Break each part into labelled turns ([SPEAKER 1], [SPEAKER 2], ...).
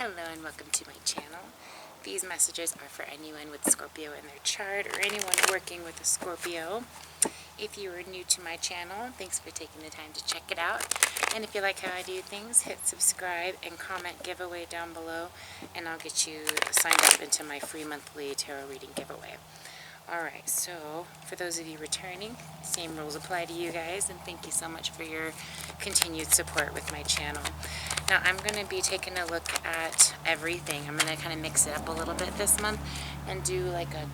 [SPEAKER 1] Hello and welcome to my channel. These messages are for anyone with Scorpio in their chart or anyone working with a Scorpio. If you are new to my channel, thanks for taking the time to check it out. And if you like how I do things, hit subscribe and comment giveaway down below and I'll get you signed up into my free monthly tarot reading giveaway. Alright, so for those of you returning, same rules apply to you guys, and thank you so much for your continued support with my channel. Now I'm going to be taking a look at everything. I'm going to kind of mix it up a little bit this month and do like a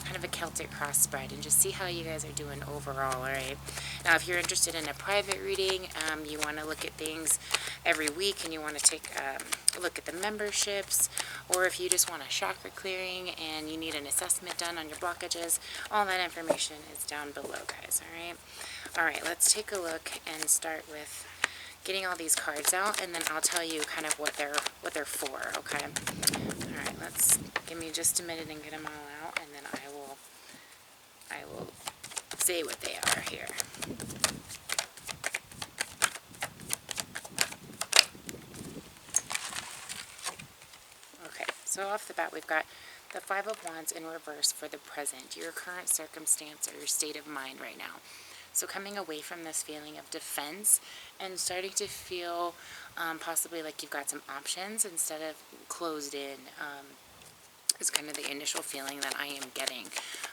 [SPEAKER 1] kind of a Celtic cross spread and just see how you guys are doing overall. Alright, now if you're interested in a private reading, you want to look at things every week and you want to take a look at the memberships, or if you just want a chakra clearing and you need an assessment done on your blockages, all that information is down below, guys. Alright, let's take a look and start with getting all these cards out, and then I'll tell you kind of what they're for, okay? Alright, let's give me just a minute and get them all out, and then I will say what they are here. Okay, so off the bat we've got the Five of Wands in reverse for the present, your current circumstance or your state of mind right now. So coming away from this feeling of defense and starting to feel possibly like you've got some options instead of closed in is kind of the initial feeling that I am getting.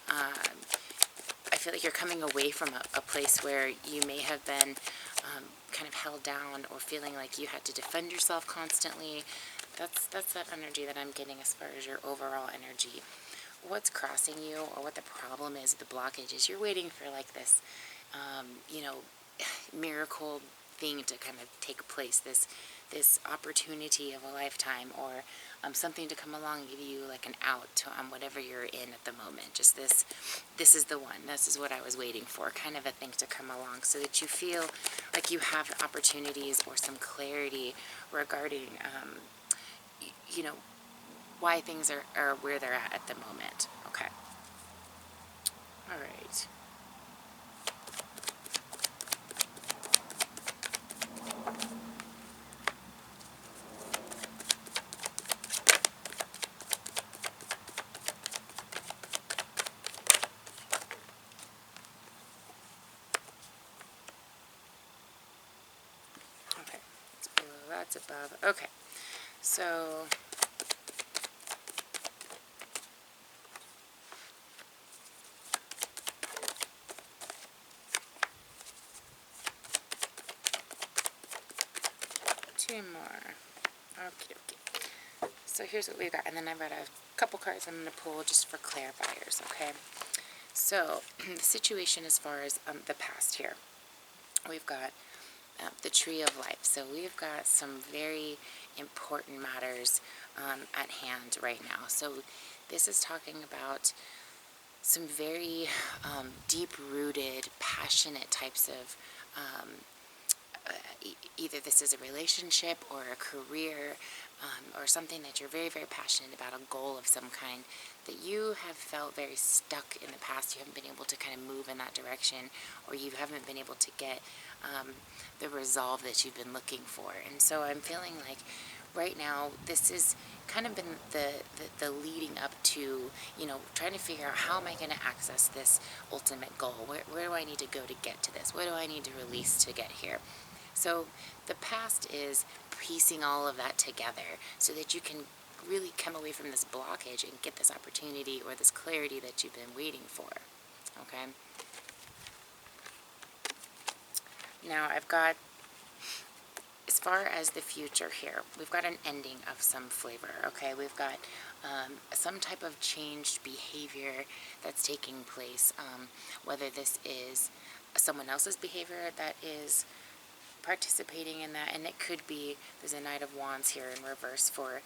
[SPEAKER 1] I feel like you're coming away from a place where you may have been kind of held down or feeling like you had to defend yourself constantly. That's that energy that I'm getting as far as your overall energy. What's crossing you, or what the problem is, the blockage is, you're waiting for like this miracle thing to kind of take place, this opportunity of a lifetime, or something to come along and give you like an out to whatever you're in at the moment. Just this is the one, this is what I was waiting for, kind of a thing to come along, so that you feel like you have opportunities or some clarity regarding why things are where they're at the moment. Okay. All right. Okay. It's below, that's above. Okay. So two more. Okay. So here's what we've got, and then I've got a couple cards I'm going to pull just for clarifiers, okay? So the situation as far as the past here, we've got the Tree of Life. So we've got some very important matters at hand right now. So this is talking about some very deep-rooted, passionate types of either this is a relationship or a career or something that you're very, very passionate about, a goal of some kind that you have felt very stuck in the past. You haven't been able to kind of move in that direction, or you haven't been able to get the resolve that you've been looking for. And so I'm feeling like right now this has kind of been the leading up to, trying to figure out, how am I going to access this ultimate goal? Where do I need to go to get to this? What do I need to release to get here? So the past is piecing all of that together so that you can really come away from this blockage and get this opportunity or this clarity that you've been waiting for. Okay? Now I've got, as far as the future here, we've got an ending of some flavor. Okay? We've got some type of changed behavior that's taking place, whether this is someone else's behavior that is participating in that, and it could be, there's a Knight of Wands here in reverse for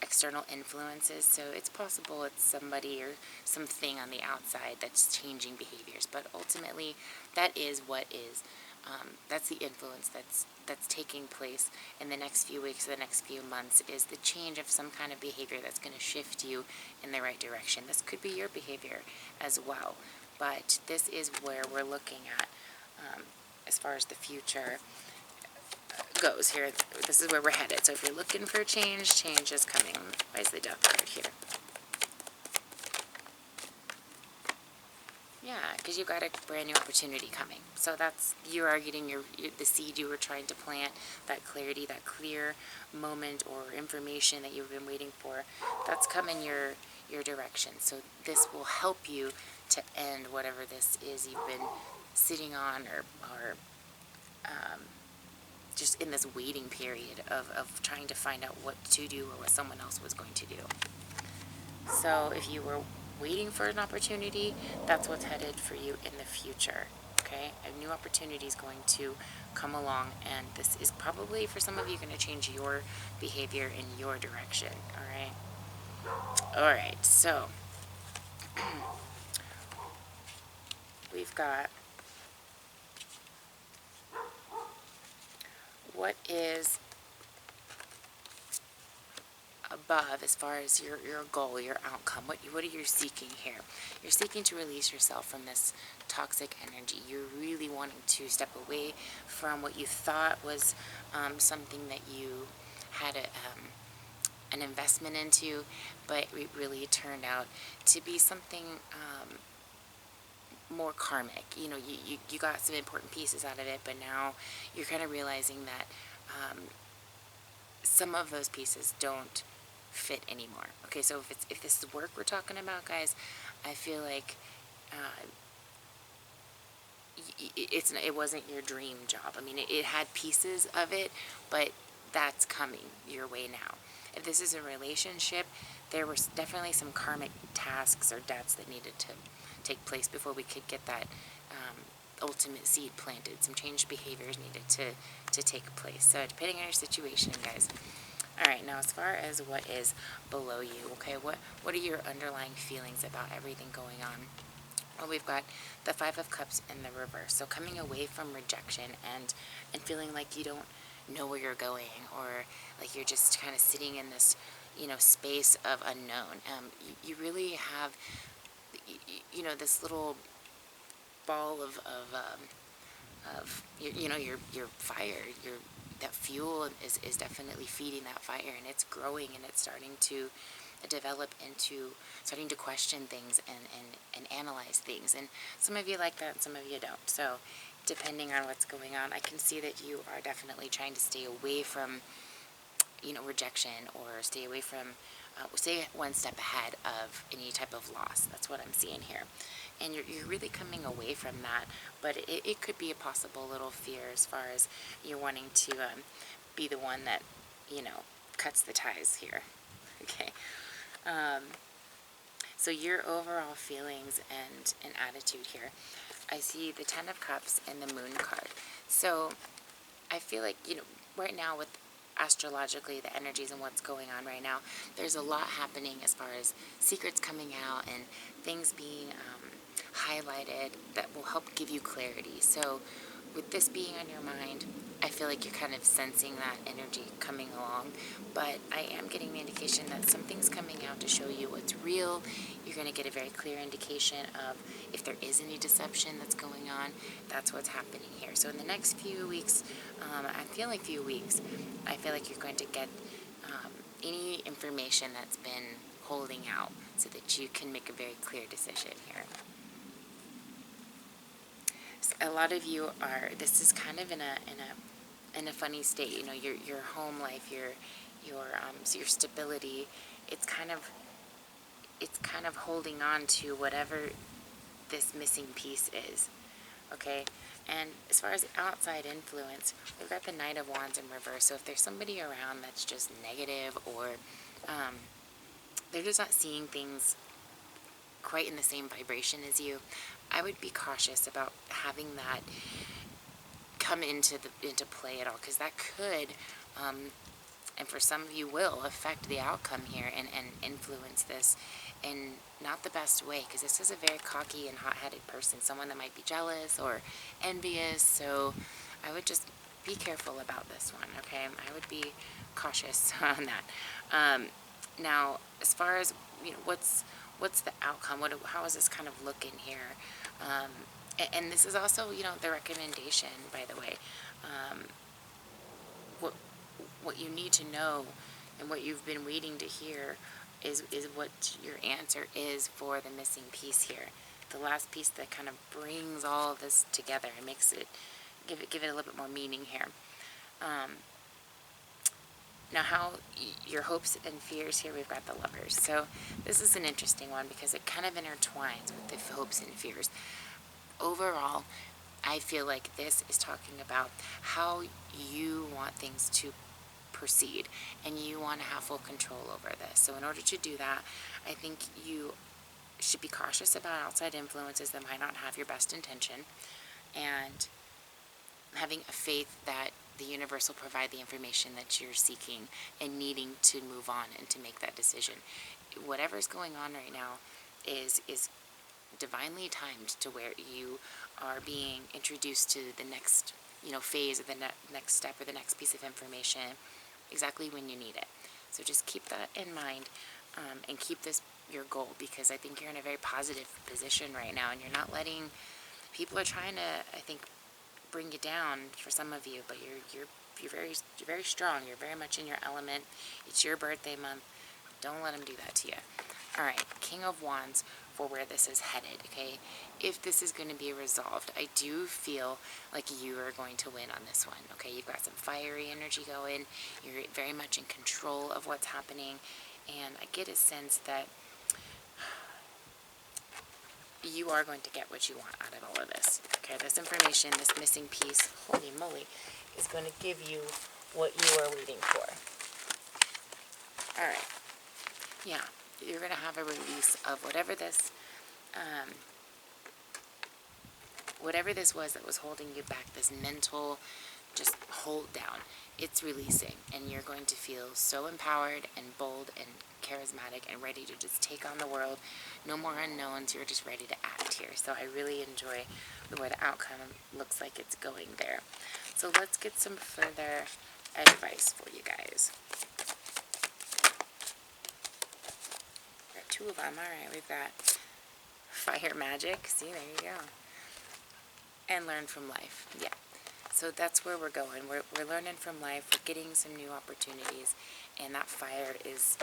[SPEAKER 1] external influences, so it's possible it's somebody or something on the outside that's changing behaviors, but ultimately that is what is, that's the influence that's taking place in the next few weeks, the next few months, is the change of some kind of behavior that's going to shift you in the right direction. This could be your behavior as well, but this is where we're looking at as far as the future goes here. This is where we're headed. So if you're looking for change, change is coming. Why is the Death card here? Yeah, because you've got a brand new opportunity coming. So that's, you are getting the seed you were trying to plant, that clarity, that clear moment or information that you've been waiting for. That's coming your direction. So this will help you to end whatever this is you've been sitting on or just in this waiting period of trying to find out what to do or what someone else was going to do. So if you were waiting for an opportunity, that's what's headed for you in the future. Okay, a new opportunity is going to come along, and this is probably for some of you going to change your behavior in your direction. All right, so we've got what is above as far as your goal, your outcome. What are you seeking here? You're seeking to release yourself from this toxic energy. You're really wanting to step away from what you thought was something that you had an investment into, but it really turned out to be something more karmic. You know, you got some important pieces out of it, but now you're kind of realizing that some of those pieces don't fit anymore. Okay, so if this is work we're talking about, guys, I feel like it wasn't your dream job. I mean, it had pieces of it, but that's coming your way now. If this is a relationship, there were definitely some karmic tasks or debts that needed to take place before we could get that ultimate seed planted. Some changed behaviors needed to take place. So depending on your situation, guys. All right, now as far as what is below you, okay, what are your underlying feelings about everything going on? Well, we've got the Five of Cups in the reverse. So coming away from rejection and feeling like you don't know where you're going, or like you're just kind of sitting in this, space of unknown. You really have, this little ball of your fire, that fuel is definitely feeding that fire, and it's growing, and it's starting to develop into starting to question things and analyze things. And some of you like that and some of you don't. So depending on what's going on, I can see that you are definitely trying to stay away from rejection, or stay away from stay one step ahead of any type of loss. That's what I'm seeing here. And you're really coming away from that, but it could be a possible little fear as far as you're wanting to be the one that, cuts the ties here. Okay. So your overall feelings and attitude here. I see the Ten of Cups and the Moon card. So I feel like, right now with astrologically the energies and what's going on right now, there's a lot happening as far as secrets coming out and things being highlighted that will help give you clarity. So with this being on your mind, I feel like you're kind of sensing that energy coming along, but I am getting the indication that something's coming out to show you what's real. You're going to get a very clear indication of if there is any deception that's going on. That's what's happening here. So in the next few weeks, I feel like you're going to get any information that's been holding out so that you can make a very clear decision here. A lot of you are, this is kind of in a funny state, your home life, so your stability, it's kind of holding on to whatever this missing piece is. Okay, and as far as outside influence, we've got the Knight of Wands in reverse. So if there's somebody around that's just negative, or they're just not seeing things quite in the same vibration as you, I would be cautious about having that come into play at all, because that could, and for some of you will, affect the outcome here and influence this in not the best way, because this is a very cocky and hot-headed person, someone that might be jealous or envious. So I would just be careful about this one, okay? I would be cautious on that. Now, as far as, what's the outcome? How is this kind of looking here? And this is also, the recommendation, by the way. what you need to know and what you've been waiting to hear is what your answer is for the missing piece here. The last piece that kind of brings all of this together and makes it, give it a little bit more meaning here. Now how your hopes and fears here, we've got the Lovers. So this is an interesting one because it kind of intertwines with the hopes and fears. Overall, I feel like this is talking about how you want things to proceed and you want to have full control over this. So in order to do that, I think you should be cautious about outside influences that might not have your best intention, and having a faith that the universe will provide the information that you're seeking and needing to move on and to make that decision. Whatever's going on right now is divinely timed to where you are being introduced to the next, phase or the next step or the next piece of information exactly when you need it. So just keep that in mind, and keep this your goal, because I think you're in a very positive position right now, and you're not letting people are trying to, I think, bring you down for some of you, but you're very strong. You're very much in your element. It's your birthday month. Don't let them do that to you. All right, King of Wands for where this is headed, okay? If this is going to be resolved, I do feel like you are going to win on this one, okay? You've got some fiery energy going. You're very much in control of what's happening, and I get a sense that you are going to get what you want out of all of this, okay? This information, this missing piece, holy moly, is going to give you what you are waiting for. All right. Yeah, you're going to have a release of whatever this was that was holding you back, this mental just hold down. It's releasing, and you're going to feel so empowered and bold and charismatic and ready to just take on the world. No more unknowns. You're just ready to act here. So I really enjoy the way the outcome looks like it's going there. So let's get some further advice for you guys. Got two of them. All right, we've got fire magic. See, there you go. And learn from life. Yeah. So that's where we're going. We're learning from life. We're getting some new opportunities, and that fire is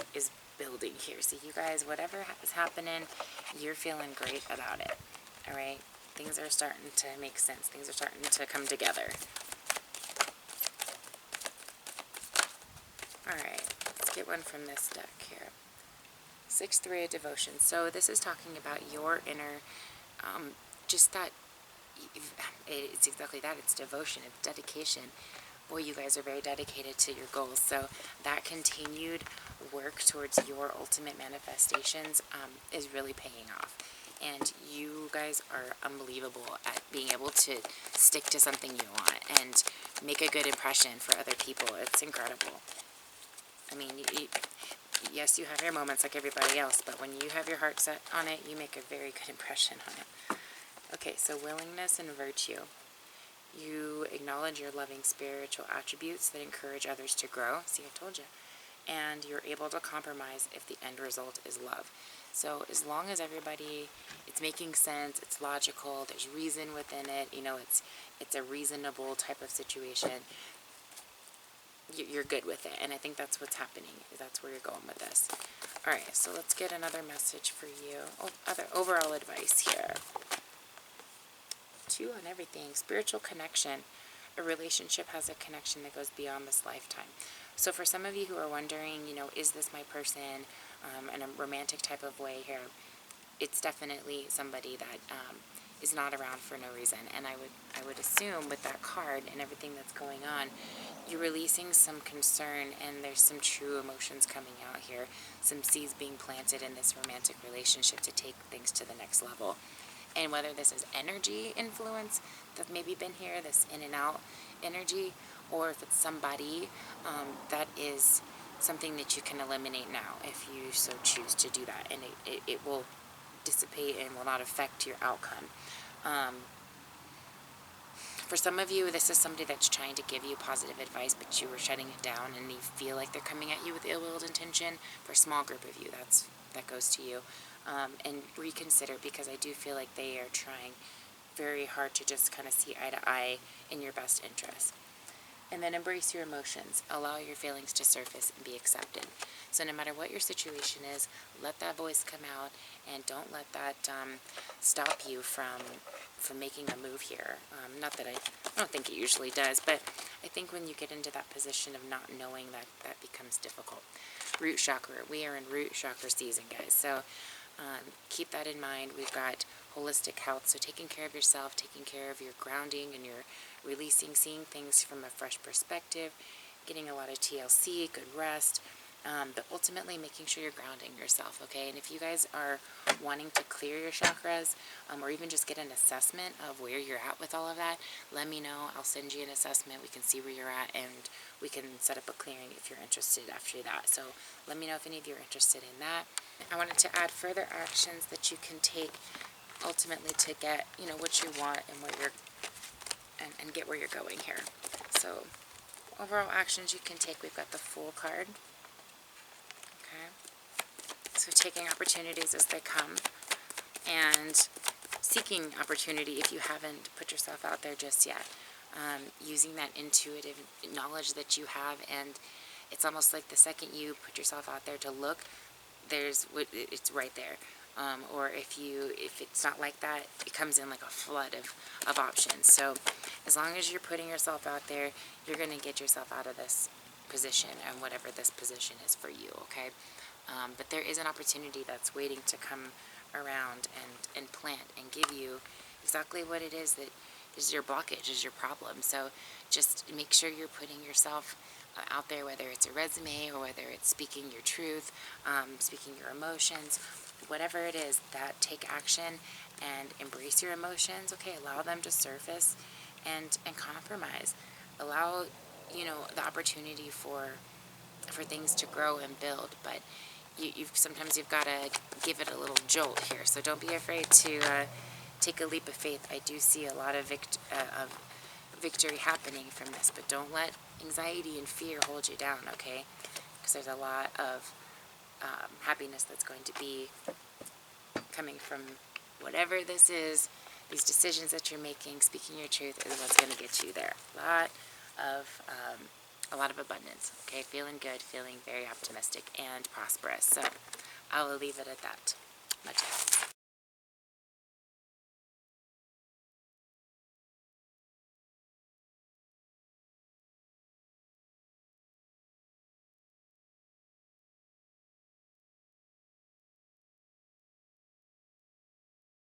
[SPEAKER 1] building here. So you guys, whatever is happening, you're feeling great about it. All right? Things are starting to make sense. Things are starting to come together. All right. Let's get one from this deck here. 6-3 of Devotion. So this is talking about your inner, just that. It's exactly that. It's devotion. It's dedication. Boy, you guys are very dedicated to your goals. So that continued work towards your ultimate manifestations is really paying off. And you guys are unbelievable at being able to stick to something you want and make a good impression for other people. It's incredible. I mean, yes, you have your moments like everybody else, but when you have your heart set on it, you make a very good impression on it. Okay, so willingness and virtue. You acknowledge your loving spiritual attributes that encourage others to grow. See, I told you. And you're able to compromise if the end result is love. So as long as everybody, it's making sense, it's logical, there's reason within it, it's a reasonable type of situation, you're good with it. And I think that's what's happening. That's where you're going with this. All right, so let's get another message for you. Other overall advice here. 2 on everything. Spiritual connection. A relationship has a connection that goes beyond this lifetime. So for some of you who are wondering, is this my person in a romantic type of way here, it's definitely somebody that is not around for no reason. And I would assume with that card and everything that's going on, you're releasing some concern, and there's some true emotions coming out here, some seeds being planted in this romantic relationship to take things to the next level. And whether this is energy influence that's maybe been here, this in and out energy, or if it's somebody that is something that you can eliminate now if you so choose to do that. And it will dissipate and will not affect your outcome. For some of you, this is somebody that's trying to give you positive advice, but you were shutting it down and you feel like they're coming at you with ill-willed intention. For a small group of you, that goes to you. And reconsider, because I do feel like they are trying very hard to just kind of see eye to eye in your best interest. And then embrace your emotions. Allow your feelings to surface and be accepted. So no matter what your situation is, let that voice come out, and don't let that stop you from making a move here. Not that I don't think it usually does, but I think when you get into that position of not knowing, that becomes difficult. Root chakra. We are in root chakra season, guys. So keep that in mind. We've got holistic health, so taking care of yourself, taking care of your grounding and your releasing, seeing things from a fresh perspective, getting a lot of TLC, good rest, but ultimately making sure you're grounding yourself, okay? And if you guys are wanting to clear your chakras, or even just get an assessment of where you're at with all of that, let me know. I'll send you an assessment. We can see where you're at, and we can set up a clearing if you're interested after that. So let me know if any of you are interested in that. I wanted to add further actions that you can take ultimately to get, what you want and what you're and get where you're going here. So overall actions you can take, we've got the Fool card. Okay. So taking opportunities as they come, and seeking opportunity if you haven't put yourself out there just yet. Using that intuitive knowledge that you have, and it's almost like the second you put yourself out there to look, it's right there. Or if it's not like that, it comes in like a flood of options. So as long as you're putting yourself out there, you're going to get yourself out of this position, and whatever this position is for you, okay? But there is an opportunity that's waiting to come around and plant and give you exactly what it is that is your blockage, is your problem. So just make sure you're putting yourself out there, whether it's a resume or whether it's speaking your truth, speaking your emotions, whatever it is, that take action and embrace your emotions, okay? Allow them to surface and compromise. Allow, the opportunity for things to grow and build, but sometimes you've got to give it a little jolt here. So don't be afraid to take a leap of faith. I do see a lot of victory happening from this, but don't let anxiety and fear hold you down, okay? Because there's a lot of happiness that's going to be coming from whatever this is. These decisions that you're making, speaking your truth, is what's going to get you there. A lot of abundance, okay? Feeling good, feeling very optimistic and prosperous. So I will leave it at that. Much love.